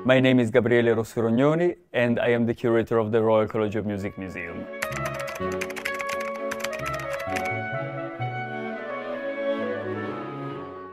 My name is Gabriele Rossi Rognoni and I am the curator of the Royal College of Music Museum.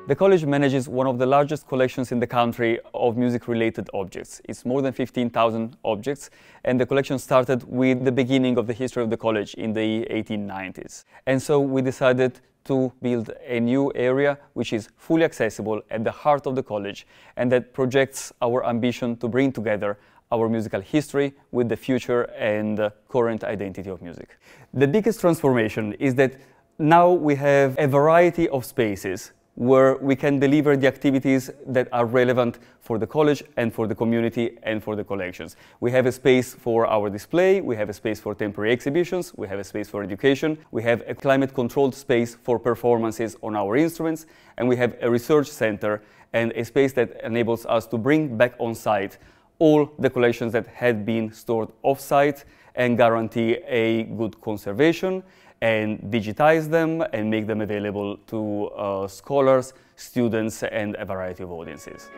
The college manages one of the largest collections in the country of music-related objects. It's more than 15,000 objects, and the collection started with the beginning of the history of the college in the 1890s. And so we decided to build a new area which is fully accessible at the heart of the college and that projects our ambition to bring together our musical history with the future and current identity of music. The biggest transformation is that now we have a variety of spaces where we can deliver the activities that are relevant for the college and for the community and for the collections. We have a space for our display, we have a space for temporary exhibitions, we have a space for education, we have a climate-controlled space for performances on our instruments, and we have a research center and a space that enables us to bring back on site all the collections that had been stored off-site and guarantee a good conservation and digitize them and make them available to scholars, students and a variety of audiences.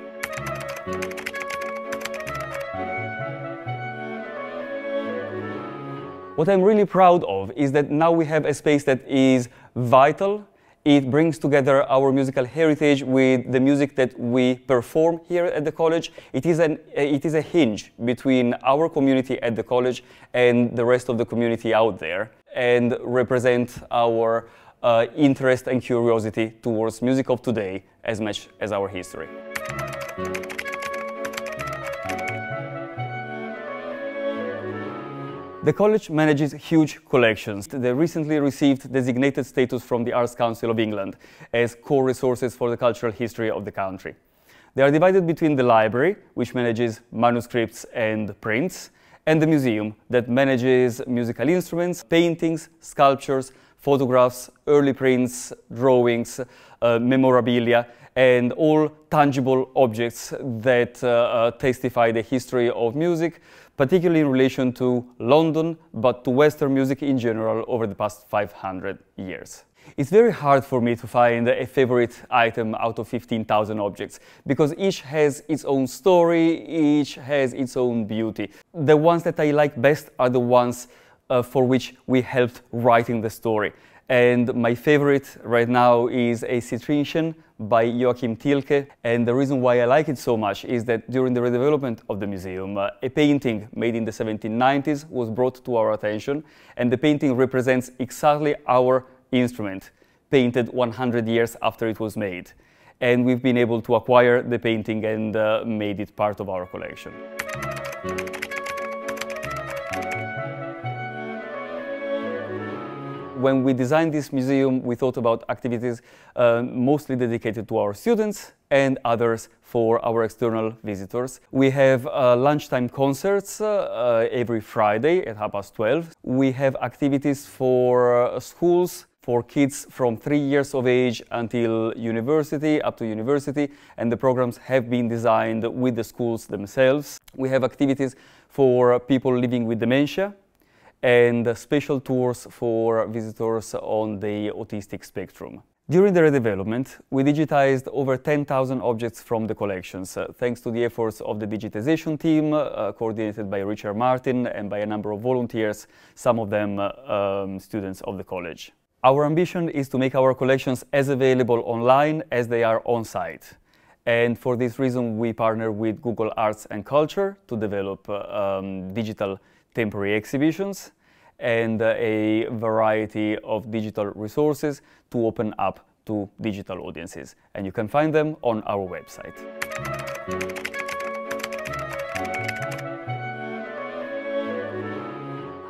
What I'm really proud of is that now we have a space that is vital. It brings together our musical heritage with the music that we perform here at the college. It is a hinge between our community at the college and the rest of the community out there, and represent our interest and curiosity towards music of today as much as our history. The college manages huge collections. They recently received designated status from the Arts Council of England as core resources for the cultural history of the country. They are divided between the library, which manages manuscripts and prints, and the museum that manages musical instruments, paintings, sculptures, photographs, early prints, drawings, memorabilia, and all tangible objects that testify the history of music, particularly in relation to London, but to Western music in general over the past 500 years. It's very hard for me to find a favorite item out of 15,000 objects, because each has its own story, each has its own beauty. The ones that I like best are the ones for which we helped writing the story. And my favorite right now is a Citrinchen by Joachim Thielke. And the reason why I like it so much is that during the redevelopment of the museum, a painting made in the 1790s was brought to our attention. And the painting represents exactly our instrument, painted 100 years after it was made. And we've been able to acquire the painting and made it part of our collection. When we designed this museum, we thought about activities mostly dedicated to our students and others for our external visitors. We have lunchtime concerts every Friday at 12:30. We have activities for schools, for kids from 3 years of age until university, up to university, and the programs have been designed with the schools themselves. We have activities for people living with dementia, and special tours for visitors on the autistic spectrum. During the redevelopment, we digitized over 10,000 objects from the collections, thanks to the efforts of the digitization team, coordinated by Richard Martin and by a number of volunteers, some of them students of the college. Our ambition is to make our collections as available online as they are on-site. And for this reason, we partner with Google Arts and Culture to develop digital temporary exhibitions and a variety of digital resources to open up to digital audiences. And you can find them on our website.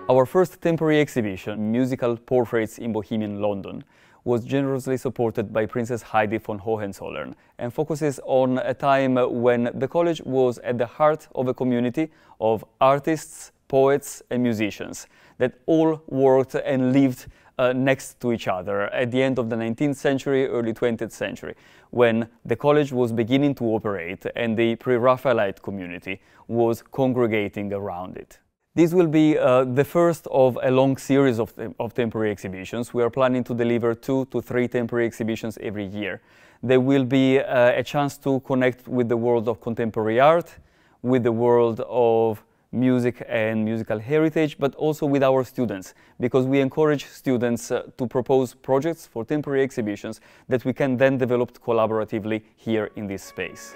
Our first temporary exhibition, Musical Portraits in Bohemian London, was generously supported by Princess Heidi von Hohenzollern and focuses on a time when the college was at the heart of a community of artists, poets and musicians that all worked and lived next to each other at the end of the 19th century, early 20th century, when the college was beginning to operate and the pre-Raphaelite community was congregating around it. This will be the first of a long series of temporary exhibitions. We are planning to deliver 2 to 3 temporary exhibitions every year. There will be a chance to connect with the world of contemporary art, with the world of music and musical heritage, but also with our students, because we encourage students to propose projects for temporary exhibitions that we can then develop collaboratively here in this space.